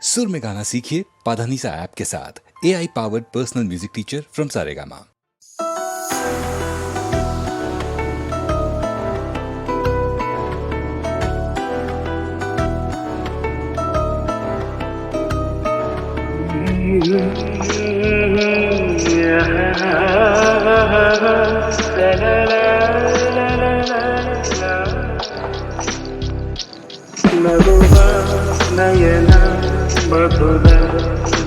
सुर में गाना सीखिए पाधानीसा ऐप के साथ। AI powered personal music teacher from Saregama. ನಗುವ ನಯನ ಮಧುರ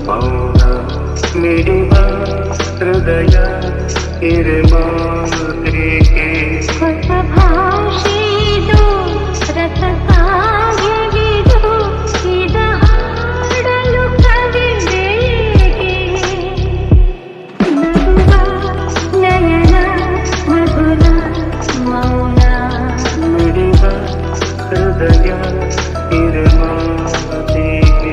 ಮೌನ ಮಿಡಿವ ಹೃದಯ ಇರಮಾತ್ರಿಕೆ ಹೊಸ ಭಾಷೆದು ರಸ ಕಾವ್ಯವಿದು ಇದ ಹಾಡಲು ಕವಿಬೇಕೆ ನಗುವ ನಯನ ಮಧುರ ಮೌನ ಮಿಡಿವ ಹೃದಯ ಇರಮಾತ್ರಿಕೆ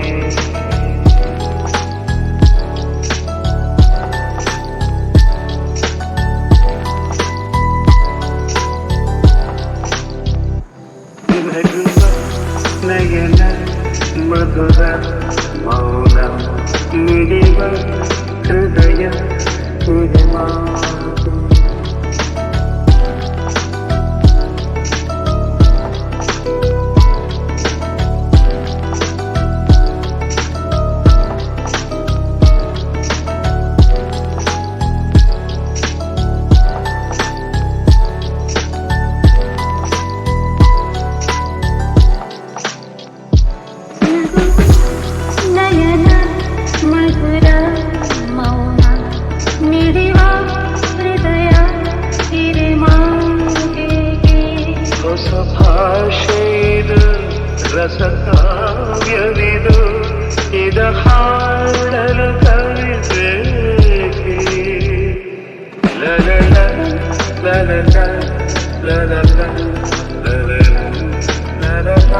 ನಯನ ಮಧುರ ಮೌನ ಮಿಡಿವ ಹೃದಯ ಇರಮಾತ್ರಿಕೆ ನಯನ ಮಧುರ ಮೌನ ಮಿಡಿವ ಹೃದಯ ಇರಮಾತ್ರಿಕೆ ಹೊಸ ಭಾಷೆಯಿದು ರಸ ಕಾವ್ಯವಿದು ಇದ ಹಾಡಲು ಕವಿಬೇಕೆ ಲಲಲ ಲಲಲ ಲಲಲ ಲಲಲ ಲಲಲ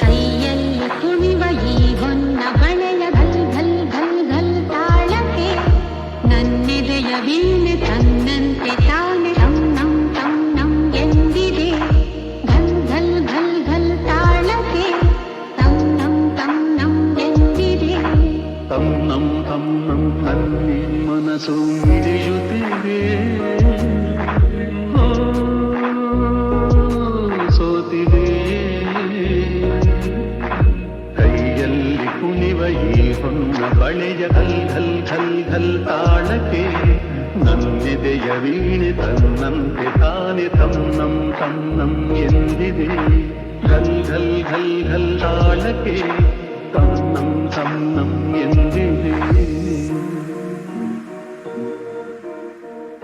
ಕೈಯಲ್ಲಿ ಕುಣಿವ ಈ ಹೊನ್ನ ಬಳೆಯ ಘಲ್ ಘಲ್ ಘಲ್ ಘಲ್ ತಾಳಕ್ಕೆ ನನ್ನೆದೆಯ ವೀಣೆ ತನ್ನಂತೆ ತಾನೆ ತಂ ನಂ ಎಂದಿದೆ ಘಲ್ ಘಲ್ ಘಲ್ ಘಲ್ ತಾಳಕ್ಕೆ ತಂ ನಂ ಎಂದಿದೆ ತಂ ನಂ ನನ್ನಿ ಮನಸ್ಸು ಮಿಡಿಯುತ್ತಿದೆ ಸೋತಿದೆ ಕೈಯಲ್ಲಿ ಕುಣಿವ ಈ ಹೊನ್ನ ಬಳೆಯ ಘಲ್ ಘಲ್ ಘಲ್ ಘಲ್ ತಾಳಕ್ಕೆ ನನ್ನೆದೆಯ ವೀಣೆ ತನ್ನಂತೆ ತಾನೆ ತಂ ನಂ ಎಂದಿದೆ ಘಲ್ ಘಲ್ ಘಲ್ ಘಲ್ ತಾಳಕ್ಕೆ ತಂ ನಂ ಎಂದಿದೆ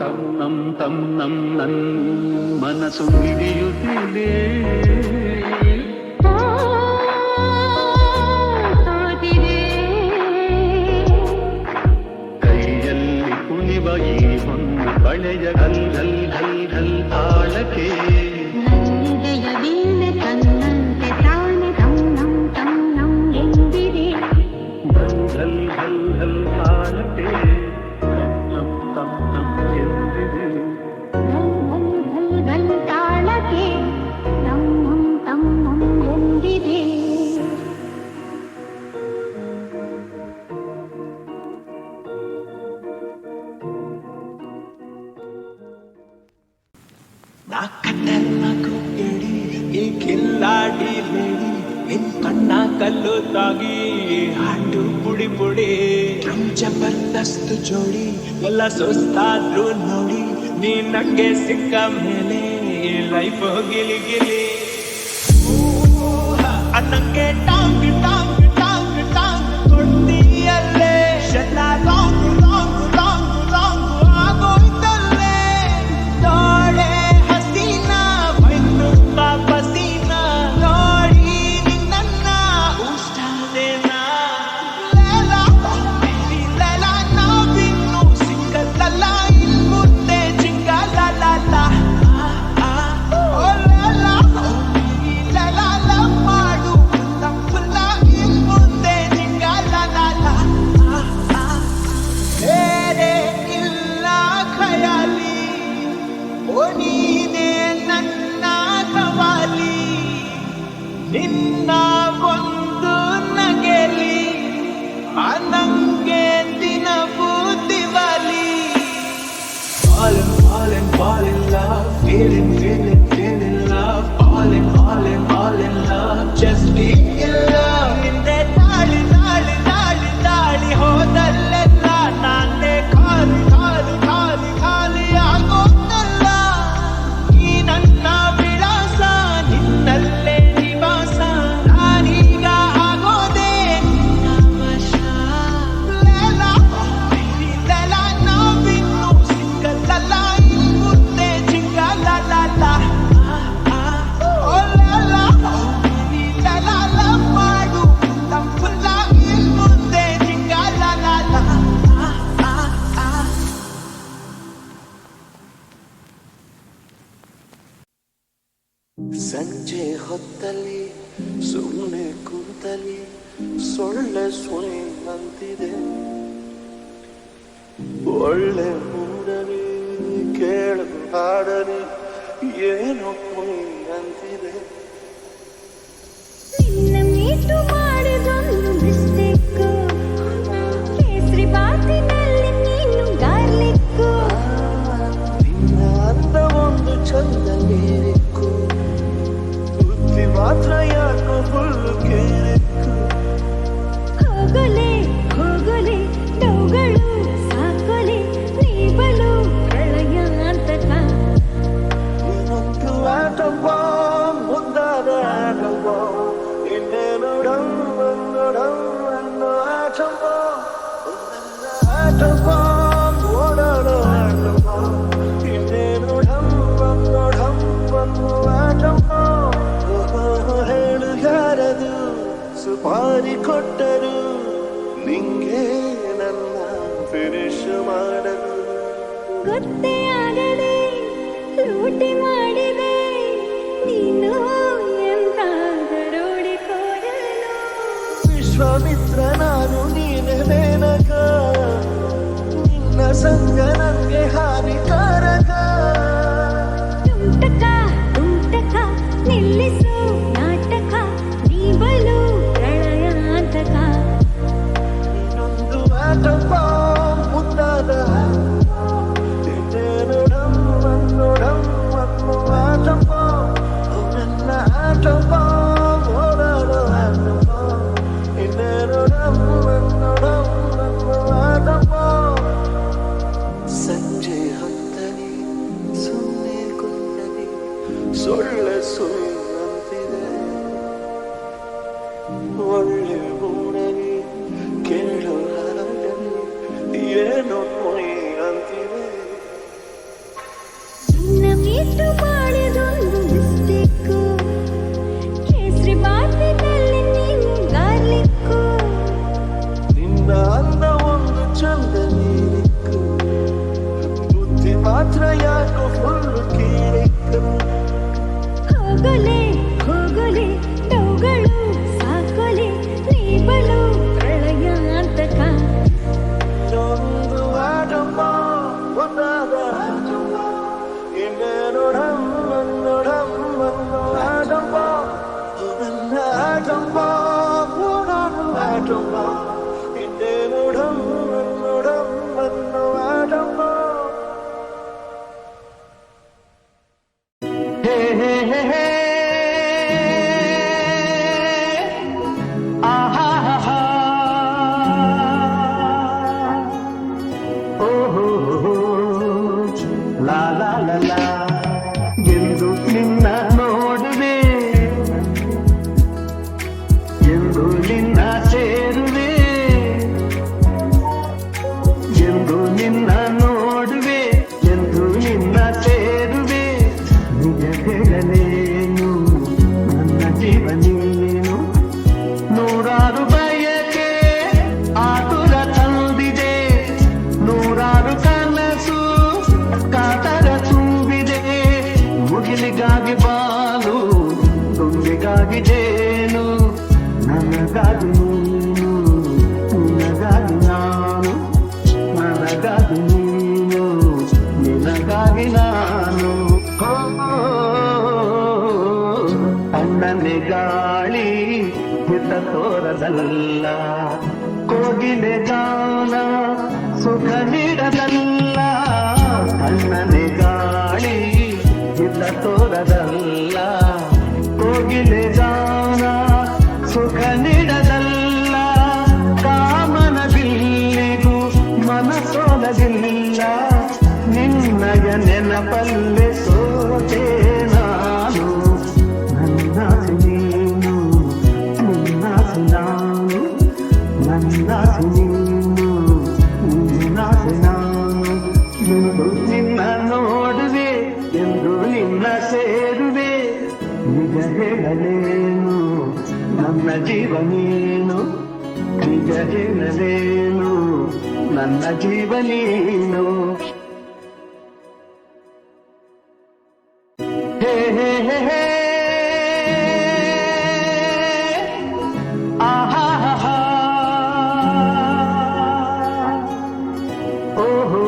ತಂ ನಂ ನನ್ ಮನಸ್ಸು ಮಿಡಿಯುತ್ತಿದೆ ಸೋತಿದೆ ಕೈಯಲ್ಲಿ ಕುಣಿವ ಈ ಹೊನ್ನ ಬಳೆಯ ಘಲ್ ಘಲ್ ಘಲ್ ಘಲ್ ತಾಳಕ್ಕೆ ನನ್ನೆದೆಯ ವೀಣೆ ತನ್ನಂತೆ ತಾನೆ ತಂ ನಂ ಎಂದಿದೆ ಘಲ್ ಘಲ್ ಘಲ್ ಘಲ್ ತಾಳಕ್ಕೆ ತಂ ಎಂದಿದೆ ಘಲ್ ಘಲ್ ಘಲ್ ತಾಳಕ್ಕೆ ತಂ ಎಂದಿದೆ ಕಿಲ್ಲಾಡಿ ಲೇಡಿ ನಿನ್ ಕಣ್ಣ ಕಲ್ಲು ತಾಗಿ ಹಾಡು ಪುಡಿ ಪುಡಿ ನಮ್ ಜಬರ್ದಸ್ತ್ ಜೋಡಿ ಎಲ್ಲ ಸುಸ್ತಾದ್ರು ನೋಡಿ ನೀ ನಂಗೆ ಸಿಕ್ಕ ಮೇಲೆ ಲೈಫ್ ಗಿಲಿ ಗಿಲಿ ಅನ್ನಂಗೆ ಟಾಂಗ್ ಟಾಂಗ್ ಟಾಂಗ್ ಟಾಂಗ್ ಕೊಡ್ತೀಯಲ್ಲೇ ಶೆಲ್ಲ ಲಾಂಗ್ ಲಾಂಗ್ ಲಾಂಗ್ ಲಾಂಗ್ ಆಗೋಯ್ತಲ್ಲೇ ತೋಳೆ ಹಸೀನಾ ಬೈನು ನಿನ್ನ ಒಂದು ನಗೆಲಿ ನಂಗೆ ದಿನವೂ Diwali. Fall in love, feeling love. All in love, just be in love. ಹಿಂದೆ ತಾಳಿ ಹೋದಲ್ಲೆಲ್ಲ ನಾನೇ ಖಾಲಿ ಆಗೋದಲ್ಲ. ಈ ನನ್ನ ವಿಳಾಸ ನಿನ್ನಲ್ಲೇ ನಿವಾಸ, ನಾನೀಗ ಆಗೋದೇ ನಿನ್ನ ವಶ. ಲೇಲಾ ನಾವಿನ್ನು ಸಿಂಗಲ್ಲ, ಮುಂದೆ ಜಿಂಗಲ್ಲ. ಓ ಲೇಲಾ ಮಾಡು ತಪ್ಪಲ್ಲ, ಮುಂದೆ ಜಿಂಗಲ್ಲ. ಸಂಜೆ ಹೊತ್ತಲ್ಲಿ ಸುಮ್ಮನೆ ಕೂತಲ್ಲಿ ಸೊಳ್ಳೆ ಸುಳಿ ಅಂತಿದೆ. ಒಳ್ಳೆ ಮೂಡಲಿ ಕೇಳು ಹಾಡಲಿ ಏನೋ ಕುಣಿ ಅಂತಿದೆ. ನಿನ್ನ ಮೀಟು ಮಾಡಿದೊಂದು ಮಿಸ್ಟೇಕು, ಕೇಸರಿ ಬಾತಿನಲ್ಲಿ ನೀನು ಗಾರ್ಲಿಕ್ಕು. ನಿನ್ನ ಅಂದ ಒಂದು ಚಂದ ನೀರಿಕ್ಕು, ಬುದ್ಧಿ ಮಾತ್ರ ಯಾಕೋ ಫುಲ್ಲು ಕೇರಿಕ್ಕು. ಹೋಗಲೆ ಡೌಗಳು ಸಾಕೊಲೆ, ನೀ ಬಲು ಪ್ರಳಯಾಂತಕ. ನೀನೊಂದು ಆಟವ ಮುದ್ದಾದ ಆಟವ, ಇನ್ನೇನು ಡಮ್ಮನ್ನೋ ಆಟವ. ಆಟವ ಓಡಾಡೋ ಆಟವ, ಇನ್ನೇನು ಡಮ್ಮನ್ನೋ ಆಟವ. ಹೇಳು ಯಾರದು ಸುಪಾರಿ ಕೊಟ್ಟರು, ನಿಂಗೆ ನನ್ನ ಫಿನಿಶ್ ಮಾಡಲು. ಗೊತ್ತೇ ಆಗದೆ ಲೂಟಿ ಮಾಡಿದೆ ನೀನು ಎಂತಾದರೋಡಿಕೋರಲು. ವಿಶ್ವಾಮಿತ್ರ ನಾನು ನೀನೆ ಮೇನಕ, ನಿನ್ನ ಸಂಗ ನನಗೆ ಹಾನಿಕಾರಕ. ತುಂಟಕ ನಿಲ್ಲಿಸು ನಾಟಕ, ನೀ ಬಲು ಪ್ರಳಯಾಂತಕ. ಇನ್ನೊಂದು ಆಟವ ಮುದ್ದಾದ ಇನ್ನೇನು ಡಮ್ಮನ್ನೋ ಆಟವ. ನನ್ನ ಆಟವ ಓಡಾಡೋ ಆಟವ, ಇನ್ನೇನು ಡಮ್ಮನ್ನೋ ಆಟವ. ಸಂಜೆ ಹೊತ್ತಲಿ ಸುಮ್ಮನೆ ಕುಂತಲಿ ಸೊಳ್ಳೆ ಸುಳಿದಂತಿದೆ. ಒಳ್ಳೆ ಮೂಡಲಿ ಕೇಳು ಹಾಡಲಿ ಏನೋ ಕುಣಿ ಅಂತಿದೆ. ನಿನ್ನ ಮೀಟು ಮಾಡಿದೊಂದು ಮಿಸ್ಟೇಕು, ಕೇಸರಿ ಬಾತಿನಲ್ಲಿ ನೀನು ಗಾರ್ಲಿಕ್ಕು. ನಿನ್ನ ಅಂದ ಒಂದು ಚಂದ ನೀರಿಕ್ಕು, ಬುದ್ಧಿ ಮಾತ್ರ ಯಾಕೋ ಫುಲ್ಲು ಕೀರಿಕ್ಕು. ಹೋಗಲೆ ಡೌಗಳು ಸಾಕೊಲೆ, ನೀ ಬಲು ಪ್ರಳಯಾಂತಕ. ಇನ್ನೊಂದು ಆಟವ ಒಂದಾದ ಆಟವ, ಇನ್ನೇನು ಡಮ್ಮನ್ನೋ ಆಟವ. ನನ್ನ ಆಟವ ಓಡಾಡೋ ಆಟವ, ಇನ್ನೇನು ಡಮ್ಮನ್ನೋ ಆಟವ. ಹೇ ಹೇ ಹೇ ಹೇ ಆಹಾ ಹಾ ಓಹೋ ಲಾ ಲಾ ಲಾ ಲಾ. ಎಂದು ನಿನ್ನ ನೋಡುವೆ, ಎಂದು ನಿನ್ನ ಸೇರುವೆ, ಎಂದು ನಿನ್ನ ನೋಡುವೆ, ಎಂದು ನಿನ್ನ ಸೇರುವೆ. ನಿಜ ಹೇಳಲೇನು ನನ್ನ ಜೀವ ನೀನು. ನೂರಾರು ಬಯಕೆ ಆತುರ ತಂದಿದೆ, ನೂರಾರು ಕನಸು ಕಾತರ ತುಂಬಿದೆ. ಮುಗಿಲಿಗಾಗಿ ಬಾಲು, ತುಂಬಿಗಾಗಿ ಜೇನು, ನನಗಾಗಿ ನೀನು, ನಿನಗಾಗಿ ನಾನು, ನನಗಾಗಿ ನೀನು, ನಿನಗಾಗಿ ನಾನು. ತಣ್ಣನೆ ಗಾಳಿ ಹಿತ ತೋರದಲ್ಲ, ಕೋಗಿಲೆ ಗಾನ ಸುಖ ನೀಡದಲ್ಲ. ತಣ್ಣನೆ ಗಾಳಿ ಹಿತ ತೋರದಲ್ಲ, ಕೋಗಿಲೆ ಗಾನ ಸುಖ ನೀಡದಲ್ಲ. ಕಾಮನ ಬಿಲ್ಲಿಗೂ ಮನಸೋಲದಿಲ್ಲ, ನಿನ್ನಯ ನೆನಪಲ್ಲೆ ಸೋತೆ ನಾನು. ನನ್ನಾಸೆ ನೀನು, ನಿನ್ನಾಸೆ ನಾನು, ನನ್ನಾಸೆ ನೀನು, ನಿನ್ನಾಸೆ ನಾನು. ಎಂದು ನಿನ್ನ ನೋಡುವೆ, ಎಂದು ನಿನ್ನ ಸೇರುವೆ, ನಿಜ ಹೇಳಲೇನು ನನ್ನ ಜೀವ ನೀನು, ನಿಜ ಹೇಳಲೇನು ನನ್ನ ಜೀವ ನೀನು. ಹೇ ಹೇ ಹೇ ಹೇ ಆಹಾ ಹಾ ಓಹೋ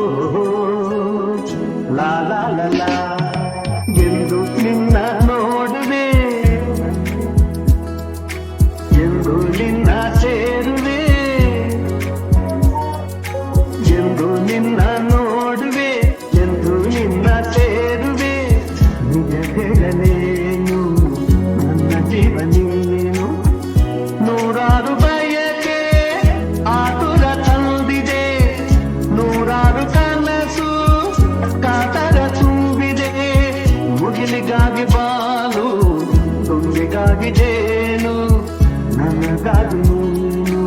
ಲಾ ಲಾ ಲಾ ಲಾ. ಎಂದು ನಿನ್ನ ನೋಡುವೆ, ಎಂದು ನಿನ್ನ ಸೇರುವೆ, ಎಂದು ನಿನ್ನ ನೋಡುವೆ, ಎಂದು ನಿನ್ನ ಸೇರುವೆ, ನಿಜ ಹೇಳಲೇನು ನನ್ನ ಜೀವ ನೀನು. ನೂರಾರು ಬಯಕೆ ಆತುರ ತಂದಿದೆ, ನೂರಾರು ಕನಸು ಕಾತರ ತುಂಬಿದೆ. ಮುಗಿಲಿಗಾಗಿ ಬಾಲು, ತುಂಬಿಗಾಗಿ ಜೇನು, ನನಗಾಗಿ ನೀನು,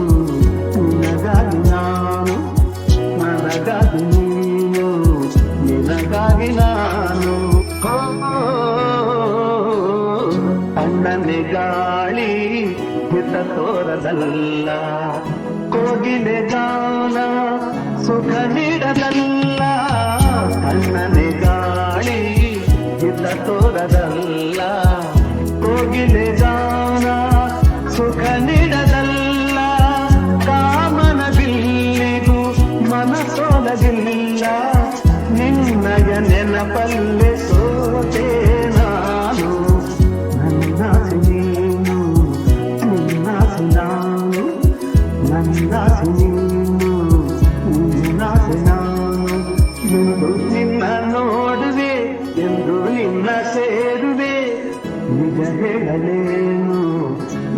ನಿನಗಾಗಿ ನಾನು, ನನಗಾಗಿ ನೀನು, ನಿನಗಾಗಿ ನಾನು. ತಣ್ಣನೆ ಗಾಳಿ ಹಿತ ತೋರದಲ್ಲ, ಕೋಗಿಲೆ ಗಾನ ಸುಖ ನೀಡದಲ್ಲ. ತಣ್ಣನೆ ಗಾಳಿ ಹಿತ ತೋರದಲ್ಲ, ಕೋಗಿಲೆ ಗಾನ ಸುಖ ನೀಡದಲ್ಲ. ಕಾಮನ ಬಿಲ್ಲಿಗೂ ಮನಸೋಲದಿಲ್ಲ, ನಿನ್ನಯ ನೆನಪಲ್ಲೆ ಸೋತೆ ನಾನು. ನನ್ನಾಸೆ ನೀನು, ನಿನ್ನಾಸೆ ನಾನು, ನನ್ನಾಸೆ ನೀನು, ನಿನ್ನಾಸೆ ನಾನು. ಎಂದು ನಿನ್ನ ನೋಡುವೆ, ಎಂದು ನಿನ್ನ ಸೇರುವೆ, ನಿಜ ಹೇಳಲೇನು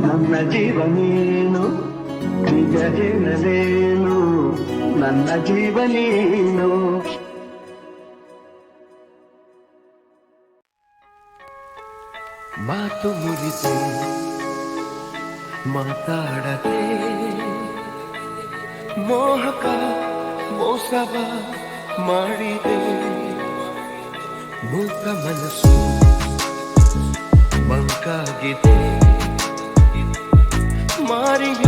ನನ್ನ ಜೀವ ನೀನು, ನಿಜ ಹೇಳಲೇನು ನನ್ನ ಜೀವ ನೀನು. ಮಾತು ಮುರಿದು ಮಾತಾಡದೆ, ಮೋಹಕ ಮೋಸವ ಮಾಡಿದೆ. ಮೂಕ ಮನಸ್ಸು ಮಂಕಾಗಿದೆ, ಮಾರಿಯ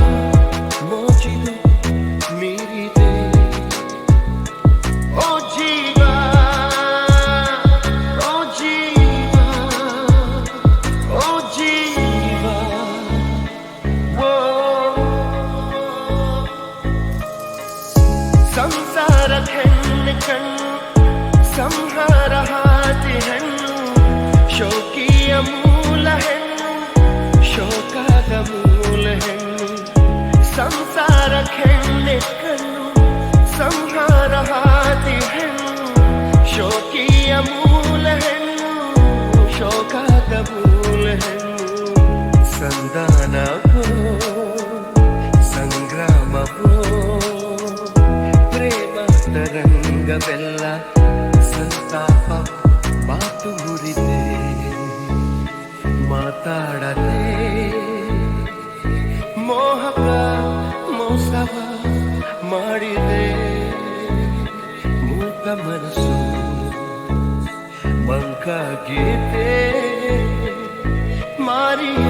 ಮೋಜಿದು ಮೀರಿದೆ. ಓ ಜೀವ, ಓ ಜೀವ, ಓ ಜೀವ, ಓ ಸಂಸಾರ ಹೆಣ್ಣು ಕಣ್ಣು, ಸಂಹಾರ ಹಾದಿ ಹೆಣ್ಣು, ಶೋಕಿಯ ಮೂಲ ಹೆಣ್ಣು, ಶೋಕದ ಮೂಲ ಹೆಣ್ಣು. ಸಂಸಾರ ಹೆಣ್ಣೆ ಕಣ್ಣು, ಸಂಹಾರ ಹಾದಿ ಹೆಣ್ಣು, ಶೋಕಿಯ ಮೂಲ ಹೆಣ್ಣು, ಶೋಕದ ಮೂಲ ಹೆಣ್ಣು. ಸಂಧಾನವೋ ಸಂಗ್ರಾಮವೋ, ಪ್ರೇಮ ತರಂಗವೆಲ್ಲ ಸಂತಾಪ. ಮಾತು ಮುರಿದೆ ಮಾತಾಡದೆ, ಮೋಹಕ ಮೋಸವ ಮಾಡಿದೆ. ಮೂಕ ಮನಸ್ಸು ಮಂಕಾಗಿದೆ, ಮಾರಿಯ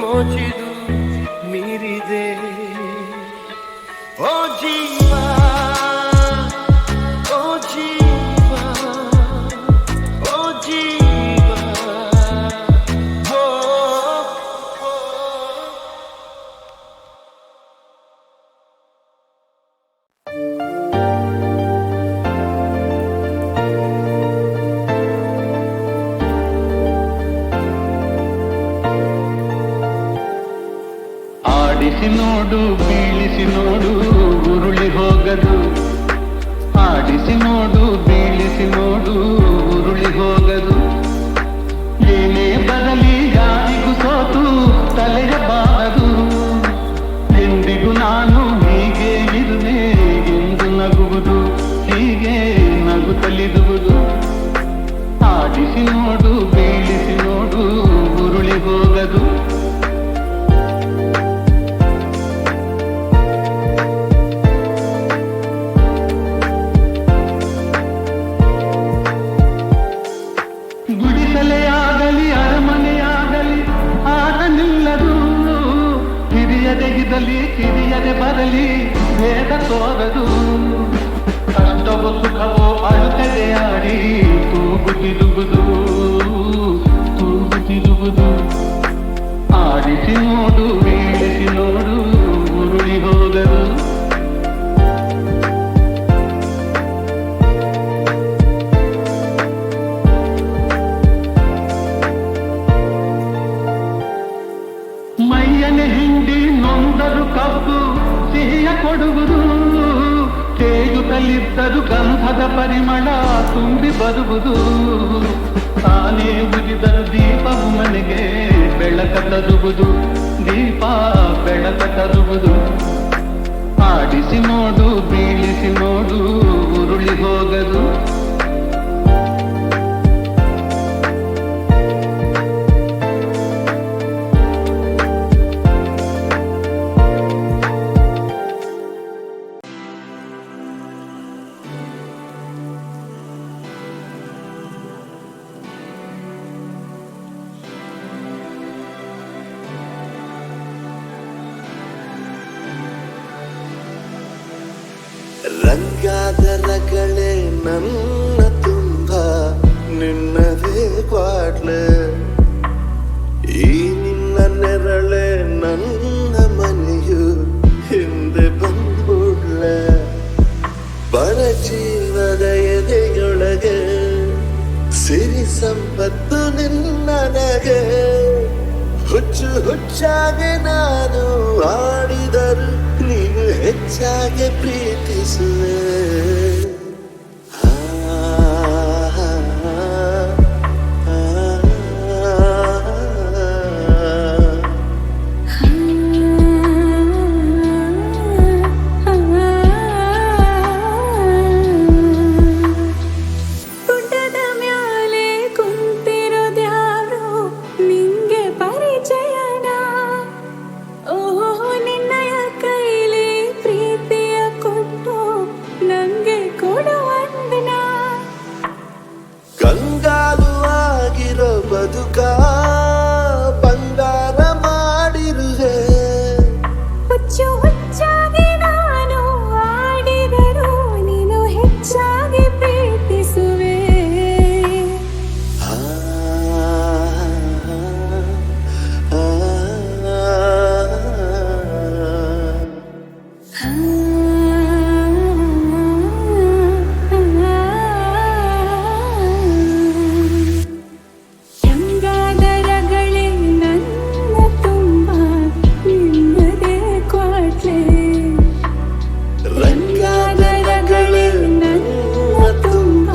ಮೋಜಿದು ಮೀರಿದೆ. ಓ ಜೀವ, ಓ ಜೀವ, ಓ ಜೀವ, ಓ ಆಡಿಸಿ ನೋಡು ಬೀಳಿಸಿ ನೋಡು ಉರುಳಿ ಹೋಗದು ಆಡಿಸಿ ನೋಡು ಬೀಳಿಸಿ ನೋಡು ಉರುಳಿ ಹೋಗದು ಏನೇ ಬರಲಿ ಯಾರಿಗೂ ಸೋತು ತಲೆಯಬಾರದು ಎಂದಿಗೂ ನಾನು ಹೀಗೆ ಇರುವೆ ಎಂದು ನಗುವುದು ಹೀಗೆ ನಗುತ್ತಲಿರುವುದು ಆಡಿಸಿ ನೋಡು ಬೀಳಿಸಿ ನೋಡು ಉರುಳಿ ಹೋಗದು ಗುಡಿಸಲೆಯಾಗಲಿ ಅರಮನೆಯಾಗಲಿ ಆಟ ನಿಲ್ಲದು ಹಿರಿಯದೆಗಿದಲಿ ಕಿರಿಯದೆ ಬರಲಿ ಭೇದ ತೋರದು ಕಷ್ಟವೋ ಸುಖವೋ ಅಳುತ್ತದೆ ಆಡಿ ತೂಗುತ್ತಿರುವುದು ತೂಗುತ್ತಿರುವುದು ಆಡಿಸಿ ನೋಡು ಬೀಳಿಸಿ ನೋಡು ಉರುಳಿ ಹೋಗದು ಮೈಯನೆ ಹಿಂಡಿ ನೊಂದರು ಕಬ್ಬು ಸಿಹಿಯ ಕೊಡುವುದು ತೇಗುತ್ತಲಿದ್ದರು ಗಂಧದ ಪರಿಮಳ ತುಂಬಿ ಬರುವುದು ತಾನೇ ಉರಿದರು ದೀಪವು ಮನೆಗೆ ಬೆಳಕ ತರುವುದು ದೀಪ ಬೆಳಕ ತರುವುದು ಆಡಿಸಿ ನೋಡು ಬೀಳಿಸಿ ನೋಡು ಉರುಳಿ ಹೋಗದು ರಂಗಾದರಗಳೇ ನನ್ನ ತುಂಬ ನಿನ್ನದೇ ಕ್ವಾಟ್ಲೆ ಈ ನಿನ್ನ ನೆರಳೆ ನನ್ನ ಮನೆಯು ಹಿಂದೆ ಬಂದ್ಬಿಡ್ಲೆ ಬಡ ಜೀವದ ಎದೆಯೊಳಗೆ ಸಿರಿ ಸಂಪತ್ತು ನಿನ್ನನಗೆ ಹುಚ್ಚು ಹುಚ್ಚಾಗಿ ನಾನು ಆಡಿದರು ನೀನು ಹೆಚ್ಚಾಗಿ ಪ್ರೀತಿಸುವೆ ಗುಡ್ಡದ ಮ್ಯಾಲೆ ಕುಂತಿರೋದ್ಯಾರೋ ನಿಂಗೆ ಪರಿಚಯನ ಓಹೋ ನಿನ್ನಯ ಕೈಲಿ ಪ್ರೀತಿಯ ಕೊಟ್ಟು ನಂಗೆ ಕೊಡುವಂದನ ಕಂಗಾಲು ಆಗಿರೋ ಬದುಕ ಬಂಗಾರ ಮಾಡಿರುವೆ ಹುಚ್ಚು ಹುಚ್ಚಾಗಿ ನಾನು ಆಡಿದರೂ ನೀನು ಹೆಚ್ಚಾಗಿ ಪ್ರೀತಿಸುವೆ ಆ, ಆ, ಆ, ಗಂಗಾಧರಗಳೇ ನನ್ನ ತುಂಬ ನಿನ್ನದೇ ಕ್ವಾಟ್ಲೆ ರಂಗಾಧರಗಳೇ ನನ್ನ ತುಂಬ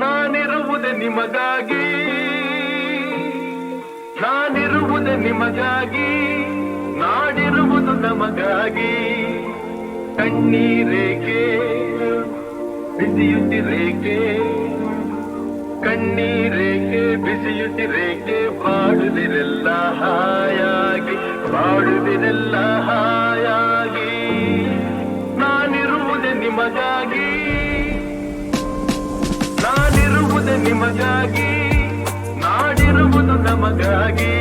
ನಾನಿರುವುದೇ ನಿಮಗಾಗಿ ನಾನಿರುವುದೇ ನಿಮಗಾಗಿ ನಾಡಿರುವುದು ನಮಗಾಗಿ ಕಣ್ಣೀರೇಕೆ ಬಿಸಿಯುತ್ತಿರೇಕೆ ಕಣ್ಣೀರೇಕೆ ಬಿಸಿಯುತ್ತಿರೇಕೆ ಬಾಡುವಿರೆಲ್ಲ ಹಾಯಾಗಿ ಬಾಡುವಿರೆಲ್ಲ ಹಾಯಾಗಿ ನಾನಿರುವುದೇ ನಿಮಗಾಗಿ ನಾನಿರುವುದೇ ನಿಮಗಾಗಿ ನಾಡಿರುವುದು ನಮಗಾಗಿ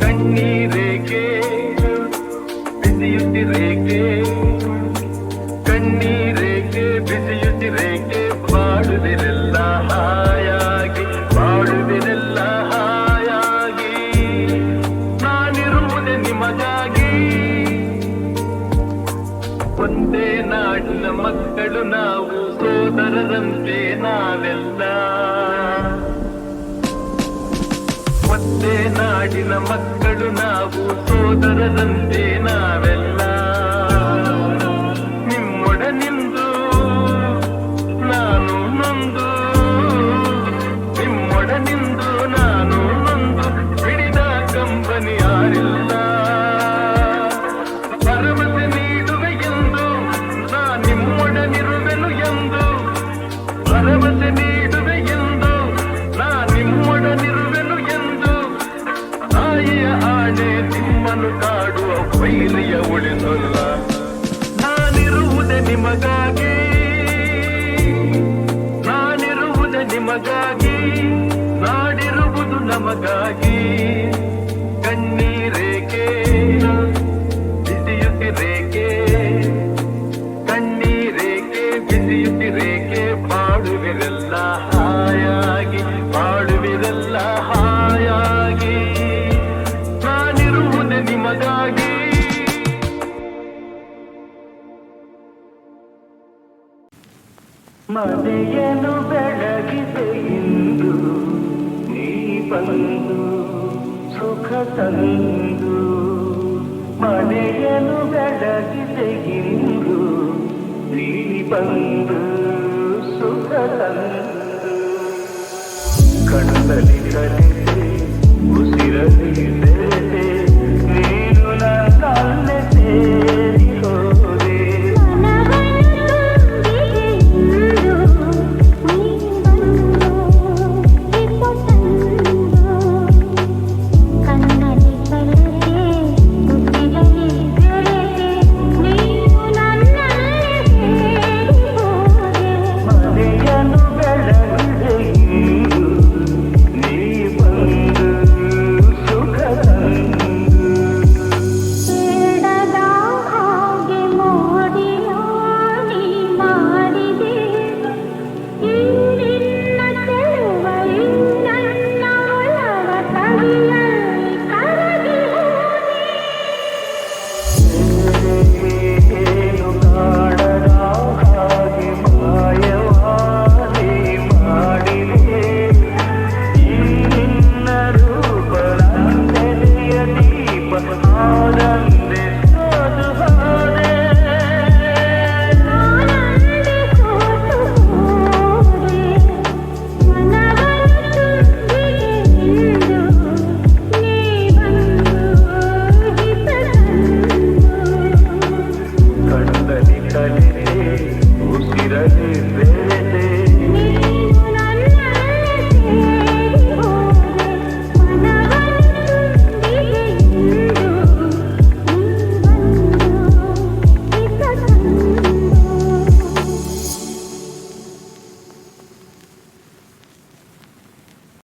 ಕಣ್ಣೀರೇಕೆ ಬಿಸಿಯುತ್ತಿರೇಕೆ ಕಣ್ಣೀರೇಕೆ ಬಿಸಿಯುತ್ತಿರೇಕೆ ಬಾಳುವಿರೆಲ್ಲ ಹಾಯಾಗಿ ಬಾಳುವಿರೆಲ್ಲ ಹಾಯಾಗಿ ನಾನಿರುವುದೇ ನಿಮಗಾಗಿ ಒಂದೇ ನಾಡಿನ ಮಕ್ಕಳು ನಾವು, ಸೋದರರಂತೆ ನಾವೆಲ್ಲ. ಒಂದೇ ನಾಡಿನ ಮಕ್ಕಳು ನಾವು, ಸೋದರರಂತೆ ನಾವೆಲ್ಲ. ನಿಮ್ಮೊಡನಿಂದು ನಾನು ನೊಂದು, ನಿಮ್ಮೊಡನಿಂದು ನಾನು ನೊಂದು, ಹಿಡಿದ ಕಂಬನಿ ಯಾರಿಲ್ಲ. ಭರವಸೆ ನೀಡುವೆ ಎಂದು ನಾ ನಿಮ್ಮೊಡನಿರುವೆನು ಎಂದು, ಭರವಸೆ ನೀಡುವೆ ಎಂದು ನಾ ನಿಮ್ಮೊಡನಿರುವೆನು ಎಂದು. ತಾಯಿಯ ಆಣೆ ನಿಮ್ಮನ್ನು ಕಾಡುವ ವೈರಿಯ ಉಳಿಸಲ್ಲ. ನಾನಿರುವುದೇ ನಿಮಗಾಗಿ, ನಾನಿರುವುದೇ ನಿಮಗಾಗಿ, ನಾಡಿರುವುದು ನಮಗಾಗಿ. ಕಣ್ಣೀರೇಕೆ ಬಿಸಿಯುತ್ತಿರೇಕೆ, ಕಣ್ಣೀರೇಕೆ ಬಿಸಿಯುತ್ತಿರೇಕೆ, ಬಾಳುವಿರೆಲ್ಲ ಹಾಯಾಗಿ, ಬಾಳುವಿರೆಲ್ಲ ಹಾಯಾಗಿ. ನಾನಿರುವುದೇ ನಿಮಗಾಗಿ. ಮನೆಯನ್ನು ಬೆಳಗಿದೆ ಇಂದು ನೀ ಬಂದು, ಸುಖ ತಂದು. ಮನೆಯನ್ನು ಬೆಳಗಿದೆ ಇಂದು ನೀ ಬಂದು, ಸುಖ ತಂದು. ಕಣ್ಣಲ್ಲಿ ಕಲಿತೆ ಉಸಿರಲಿದೆ